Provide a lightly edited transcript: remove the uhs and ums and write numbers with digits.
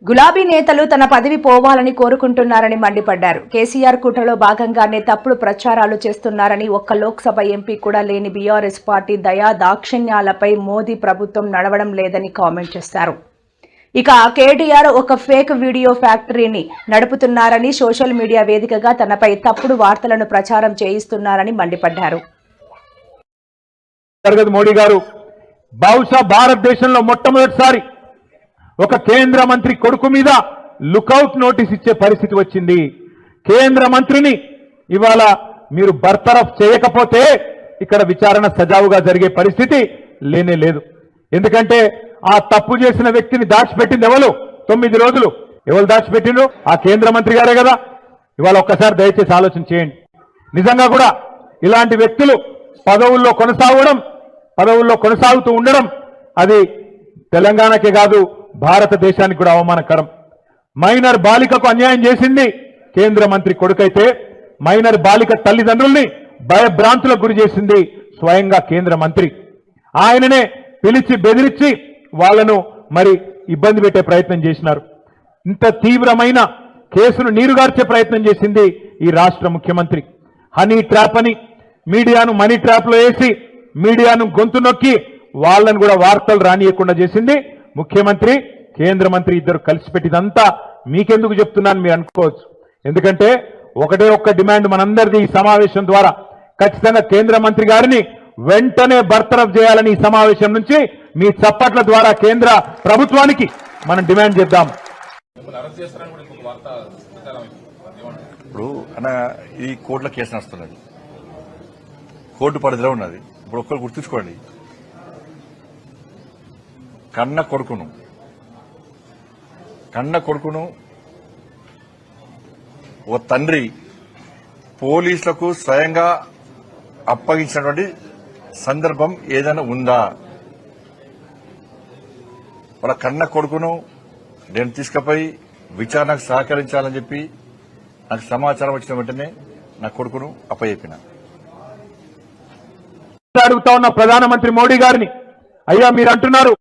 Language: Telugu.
గులాబీ నేతలు తన పదవి పోవాలని కోరుకుంటున్నారని మండిపడ్డారు. కేసీఆర్ కుట్రలో భాగంగానే తప్పుడు ప్రచారాలు చేస్తున్నారని, ఒక్క లోక్సభ ఎంపీ కూడా లేని బీఆర్ఎస్ పార్టీ దయా దాక్షిణ్యాలపై మోదీ ప్రభుత్వం నడవడం లేదని కామెంట్ చేశారు. ఇక కేటీఆర్ ఒక ఫేక్ వీడియో ఫ్యాక్టరీని నడుపుతున్నారని, సోషల్ మీడియా వేదికగా తనపై తప్పుడు వార్తలను ప్రచారం చేయిస్తున్నారని మండిపడ్డారు. మోడీ గారు బహుశా భారతదేశంలో మొట్టమొదటిసారి ఒక కేంద్ర మంత్రి కొడుకు మీద లుకౌట్ నోటీస్ ఇచ్చే పరిస్థితి వచ్చింది. కేంద్ర మంత్రిని ఇవాళ మీరు బర్తరఫ్ చేయకపోతే ఇక్కడ విచారణ సజావుగా జరిగే పరిస్థితి లేనే లేదు. ఎందుకంటే ఆ తప్పు చేసిన వ్యక్తిని దాచిపెట్టింది ఎవరు? 9 రోజులు ఎవరు దాచిపెట్టిండ్రు? ఆ కేంద్ర మంత్రి గారే కదా. ఇవాళ ఒక్కసారి దయచేసి ఆలోచన చేయండి. నిజంగా కూడా ఇలాంటి వ్యక్తులు పదవుల్లో కొనసాగుతూ ఉండడం అది తెలంగాణకే కాదు భారతదేశానికి కూడా అవమానకరం. మైనర్ బాలికకు అన్యాయం చేసింది కేంద్ర మంత్రి కొడుకైతే, మైనర్ బాలిక తల్లిదండ్రుల్ని భయభ్రాంతులకు గురి చేసింది స్వయంగా కేంద్ర మంత్రి. ఆయననే పిలిచి బెదిరించి వాళ్లను మరి ఇబ్బంది పెట్టే ప్రయత్నం చేసినారు. ఇంత తీవ్రమైన కేసును నీరుగార్చే ప్రయత్నం చేసింది ఈ రాష్ట్ర ముఖ్యమంత్రి. హనీ ట్రాప్ అని మీడియాను మనీ ట్రాప్ లో వేసి మీడియాను గొంతు నొక్కి వాళ్ళను కూడా వార్తలు రానియకుండా చేసింది ముఖ్యమంత్రి, కేంద్ర మంత్రి ఇద్దరు కలిసి పెట్టిదంతా మీకెందుకు చెప్తున్నాను మీరు అనుకోవచ్చు. ఎందుకంటే ఒకటే ఒక్క డిమాండ్ మనందరిది ఈ సమావేశం ద్వారా, ఖచ్చితంగా కేంద్ర మంత్రి గారిని వెంటనే బర్తరఫ్ చేయాలని ఈ సమావేశం నుంచి మీ చప్పట్ల ద్వారా కేంద్ర ప్రభుత్వానికి మనం డిమాండ్ చేద్దాం. ఇప్పుడు అన్న ఈ కోర్టులో కేసు నడుస్తున్నది, కోర్టు పరిధిలో ఉన్నది. ఇప్పుడు ఒక్కరు గుర్తుంచుకోండి, కన్న కొడుకును ఓ తండ్రి పోలీసులకు స్వయంగా అప్పగించినటువంటి సందర్భం ఏదైనా ఉందా? వాళ్ళ కన్న కొడుకును నేను తీసుకుపోయి విచారణకు సహకరించాలని చెప్పి నాకు సమాచారం వచ్చిన వెంటనే నా కొడుకును అప్పచెప్పిన. అడుగుతా ఉన్న ప్రధానమంత్రి మోడీ గారిని, అయ్యా మీరు అంటున్నారు